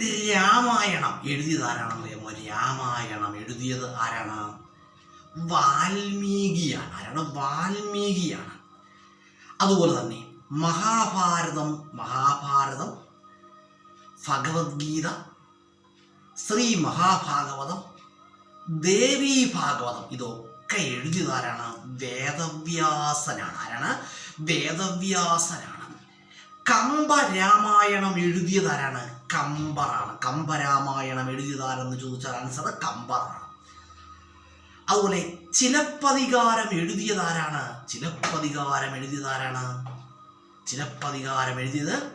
രാമായണം എഴുതിയത് ആരാണെന്ന് അറിയാമോ? രാമായണം എഴുതിയത് ആരാണ്? വാൽമീകിയാണ്. ആരാണ്? വാൽമീകിയാണ്. അതുപോലെ തന്നെ മഹാഭാരതം, ഭഗവത്ഗീത, ശ്രീ മഹാഭാഗവതം, ദേവീ ഭാഗവതം ഇതൊക്കെ എഴുതിയതാരാണ്? വേദവ്യാസനാണ്. ആരാണ്? വേദവ്യാസനാണ്. കമ്പരാമായണം എഴുതിയതാരാണ്? കമ്പറാണ്. കമ്പരാമായണം എഴുതിയതാരെന്ന് ചോദിച്ചാൽ ആൻസർ കമ്പറാണ്. അതുപോലെ ചിലപ്പതികാരം എഴുതിയതാരാണ്? ചിലപ്പതികാരം എഴുതിയത്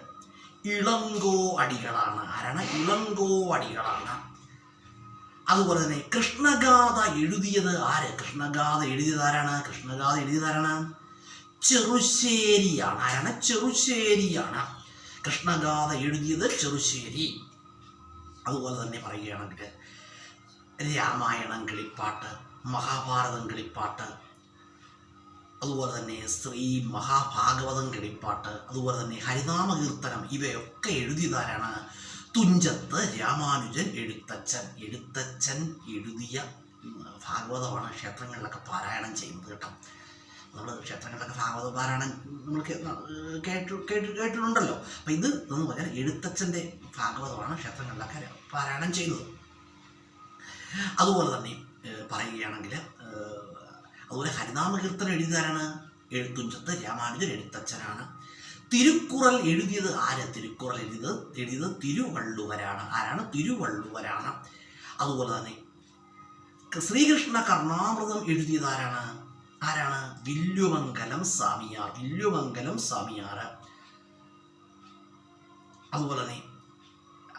ഇളങ്കോ അടികളാണ്. ആരാണ്? ഇളങ്കോ അടികളാണ്. അതുപോലെ തന്നെ കൃഷ്ണഗാഥ എഴുതിയത് ആര്? കൃഷ്ണഗാഥ എഴുതിയതാരാണ്? ചെറുശ്ശേരിയാണ്. ആരാണ്? ചെറുശ്ശേരിയാണ്. കൃഷ്ണഗാഥ എഴുതിയത് ചെറുശ്ശേരി. അതുപോലെ തന്നെ പറയുകയാണെങ്കിൽ രാമായണം കിളിപ്പാട്ട്, മഹാഭാരതം കിളിപ്പാട്ട്, അതുപോലെ തന്നെ ശ്രീ മഹാഭാഗവതം കിളിപ്പാട്ട്, അതുപോലെ തന്നെ ഹരിനാമകീർത്തനം ഇവയൊക്കെ എഴുതിയതാരാണ്? തുഞ്ചത്ത് രാമാനുജൻ എഴുത്തച്ഛൻ എഴുതിയ ഭാഗവതമാണ് ക്ഷേത്രങ്ങളിലൊക്കെ പാരായണം ചെയ്യുന്നത് കേട്ടോ. നമ്മൾ ക്ഷേത്രങ്ങളിലൊക്കെ ഭാഗവത പാരായണം നമ്മൾ കേട്ടിട്ടുണ്ടല്ലോ. അപ്പം ഇത് എന്ന് പറഞ്ഞാൽ എഴുത്തച്ഛൻ്റെ ഭാഗവതമാണ് ക്ഷേത്രങ്ങളിലൊക്കെ പാരായണം ചെയ്യുന്നത്. അതുപോലെ തന്നെ പറയുകയാണെങ്കിൽ അതുപോലെ ഹരിനാമകീർത്തനം എഴുതിയതാരാണ്? തുഞ്ചത്ത് രാമാനുജൻ എഴുത്തച്ഛനാണ്. തിരുക്കുറൾ എഴുതിയത് ആര്? തിരുക്കുറൾ എഴുതിയത് തിരുവള്ളുവരാണ്. ആരാണ്? തിരുവള്ളുവരാണ്. അതുപോലെ തന്നെ ശ്രീകൃഷ്ണ കർണാമൃതം എഴുതിയത് ആരാണ്? വില്ലുമംഗലം സ്വാമിയാർ. അതുപോലെ തന്നെ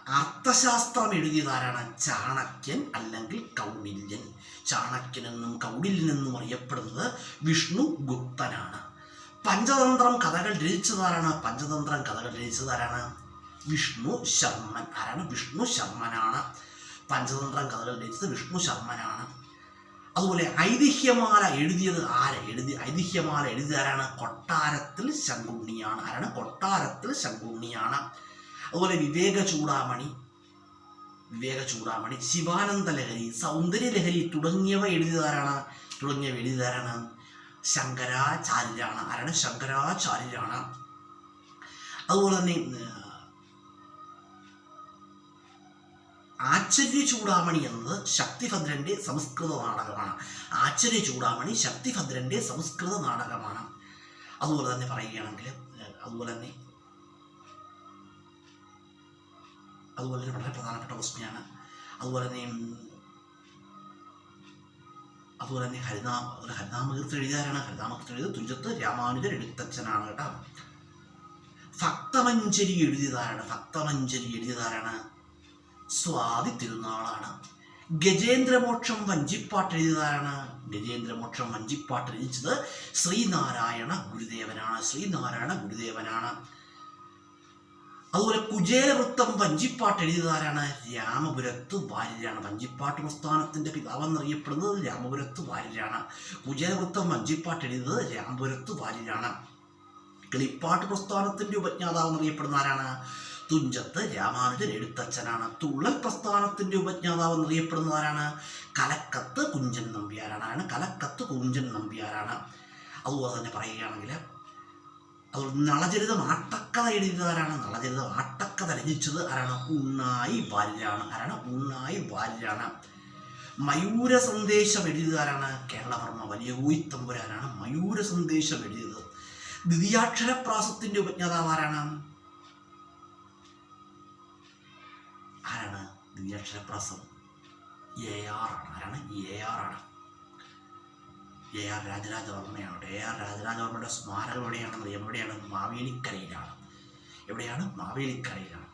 അർത്ഥശാസ്ത്രം എഴുതിയത് ആരാണ്? ചാണക്യൻ അല്ലെങ്കിൽ കൗടില്യൻ. ചാണക്യനെന്നും കൗടില്യനെന്നും അറിയപ്പെടുന്നത് വിഷ്ണു ഗുപ്തനാണ്. പഞ്ചതന്ത്രം കഥകൾ രചിച്ചതാരാണ്? വിഷ്ണു ശർമ്മൻ. ആരാണ്? വിഷ്ണു ശർമ്മനാണ്. പഞ്ചതന്ത്രം കഥകൾ രചിച്ചത് വിഷ്ണു ശർമ്മനാണ്. അതുപോലെ ഐതിഹ്യമാല എഴുതിയത് ആര്? ഐതിഹ്യമാല എഴുതിയതാരാണ്? കൊട്ടാരത്തിൽ ശങ്കുണ്ണിയാണ്. ആരാണ്? കൊട്ടാരത്തിൽ ശങ്കുണ്ണിയാണ്. അതുപോലെ വിവേക ചൂടാമണി, ശിവാനന്ദ ലഹരി, സൗന്ദര്യലഹരി തുടങ്ങിയവ എഴുതിയതാരാണ്? ശങ്കരാചാര്യരാണ്. ആരാണ്? ശങ്കരാചാര്യരാണ്. അതുപോലെ തന്നെ ആശ്ചര്യ ചൂടാമണി എന്നത് ശക്തിഭദ്രന്റെ സംസ്കൃത നാടകമാണ്. അതുപോലെ തന്നെ പറയുകയാണെങ്കിൽ അതുപോലെ തന്നെ വളരെ പ്രധാനപ്പെട്ട ക്വസ്റ്റ്യനാണ്. അതുപോലെ തന്നെ ഹരിനാമകീർത്തനം എഴുതിയതാരാണ്? ഹരിനാമകീർത്തനം എഴുതിയത് തുഞ്ചത്ത് രാമാനുജൻ എഴുത്തച്ഛനാണ് കേട്ടോ. ഭക്തമഞ്ജരി എഴുതിയതാരാണ്? സ്വാതി തിരുനാളാണ്. ഗജേന്ദ്രമോക്ഷം വഞ്ചിപ്പാട്ട് എഴുതിയതാരാണ്? വഞ്ചിപ്പാട്ട് രചിച്ചത് ശ്രീനാരായണ ഗുരുദേവനാണ്. അതുപോലെ കുചേലവൃത്തം വഞ്ചിപ്പാട്ട് എഴുതിയതാരാണ്? രാമപുരത്ത് വാര്യരാണ്. വഞ്ചിപ്പാട്ട് പ്രസ്ഥാനത്തിന്റെ പിതാവെന്നറിയപ്പെടുന്നത് രാമപുരത്ത് വാര്യരാണ്. കുചേലവൃത്തം വഞ്ചിപ്പാട്ട് എഴുതിയത് രാമപുരത്ത് വാര്യരാണ്. കിളിപ്പാട്ട് പ്രസ്ഥാനത്തിന്റെ ഉപജ്ഞാതാവെന്നറിയപ്പെടുന്ന ആരാണ്? തുഞ്ചത്ത് രാമാനുജൻ എഴുത്തച്ഛനാണ്. തുള്ളൽ പ്രസ്ഥാനത്തിന്റെ ഉപജ്ഞാതാവെന്നറിയപ്പെടുന്ന ആരാണ്? കലക്കത്ത് കുഞ്ചൻ നമ്പ്യാരാണ്. അതുപോലെ തന്നെ പറയുകയാണെങ്കിൽ നളചരിതം ആട്ടക്കഥ എഴുതിയതാരാണ്? ആട്ടക്കഥ രചിച്ചത് ആരാണ്? ഉണ്ണായി വാര്യരാണ്. മയൂര സന്ദേശം എഴുതിയതാരാണ്? കേരളവർമ്മ വലിയ കോയിത്തമ്പുരാനാണ് മയൂര സന്ദേശം എഴുതിയത്. ദ്വിതീയാക്ഷരപ്രാസത്തിന്റെ ഉപജ്ഞാതാവ് ആരാണ്? ദ്വിതീയാക്ഷരപ്രാസം AR ആണ്. AR രാജരാജവർമ്മയാണ്. AR രാജരാജവർമ്മയുടെ സ്മാരകം എവിടെയാണ്? മാവേലിക്കരയിലാണ്. മാവേലിക്കരയിലാണ്.